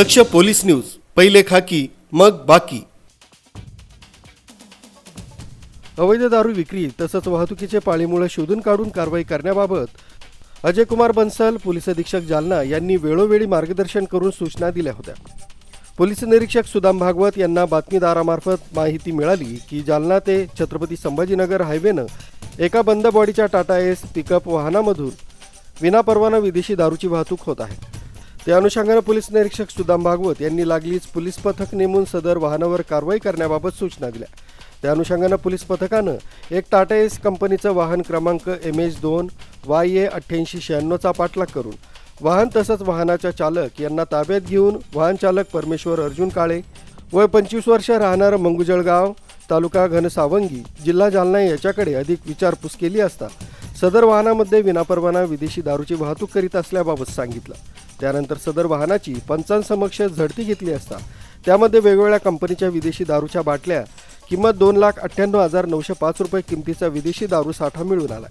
दक्ष police news, पहिले खाकी मग बाकी। अवैध दारू विक्री तसंच वाहतुकीचे पाळीमुळे शोधून काढून कारवाई करण्याबाबत अजय कुमार बन्सल, पोलीस अधीक्षक जालना यांनी वेळोवेळी मार्गदर्शन करून सूचना दिल्या होत्या। पोलीस निरीक्षक सुदाम भागवत यांना बातमीदारामार्फत माहिती मिळाली की जालना ते छत्रपती संभाजीनगर हायवेनं एका बंद बॉडीच्या टाटा एस पिकअप वाहनामधून विनापरवाना विदेशी दारूची वाहतूक होत आहे। त्या अनुषंगाने पोलीस निरीक्षक सुदाम भागवत यांनी लागलीच पोलीस पथक नेमून सदर वाहनावर कारवाई करण्याबाबत सूचना दिल्या। त्या अनुषंगाने पोलीस पथकानं एक टाटा एस कंपनीचं वाहन क्रमांक MH2 YA 8896चा पाठलाग करून वाहन तसंच वाहनाचा चालक यांना ताब्यात घेऊन वाहन चालक परमेश्वर अर्जुन काळे, वय 25 वर्ष, राहणार मंगुजळगाव, तालुका घनसावंगी, जिल्हा जालना याच्याकडे अधिक विचारपूस केली असता सदर वाहनामध्ये विनापरवाना विदेशी दारूची वाहतूक करीत असल्याबाबत सांगितलं। त्यानंतर सदर वाहनाची पंचांसमक्ष झडती घेतली असता त्यामध्ये वेगवेगळ्या कंपनीच्या विदेशी दारूच्या बाटल्या किंमत 2,98,905 रुपये किमतीचा विदेशी दारू साठा मिळून आला।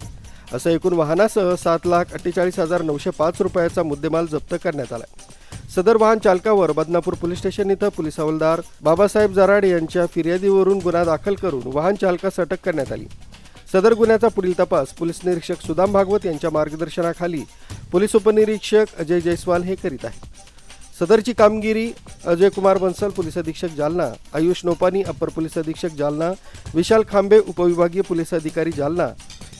असं एकूण वाहनासह 7,48,905 रुपयाचा मुद्देमाल जप्त करण्यात आला। सदर वाहन चालकावर बदनापूर पोलीस स्टेशन इथं पोलीस हवालदार बाबासाहेब जराड यांच्या फिर्यादीवरून गुन्हा दाखल करून वाहन चालकास अटक करण्यात आली। सदर गुन्ह्याचा पुढील तपास पोलीस निरीक्षक सुदाम भागवत यांच्या मार्गदर्शनाखाली पोलीस उपनिरीक्षक अजय जयस्वाल हे करीत आहेत। सदरची कामगिरी अजय कुमार बन्सल, पोलीस अधीक्षक जालना, आयुष नोपानी, अपर पोलीस अधीक्षक जालना, विशाल खांबे, उपविभागीय पोलीस अधिकारी जालना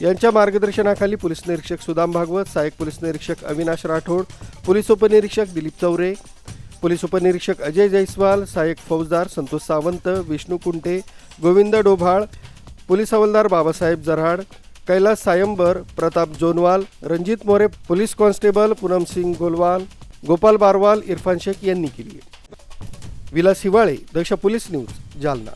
यांच्या मार्गदर्शनाखाली पोलीस निरीक्षक सुदाम भागवत, सहाय्यक पोलीस निरीक्षक अविनाश राठोड, पोलीस उपनिरीक्षक दिलीप चौरे, पोलीस उपनिरीक्षक अजय जयस्वाल, सहाय्यक फौजदार संतोष सावंत, विष्णू कुंटे, गोविंद डोभाळ, पोलीस हवालदार बाबासाहेब जराड, कैलास सायंबर, प्रताप जोनवाल, रणजित मोरे, पोलीस कॉन्स्टेबल पूनम सिंग गोलवाल, गोपाल बारवाल, इरफान शेख यांनी केली। विलास हिवाळे, दक्ष पोलीस न्यूज, जालना।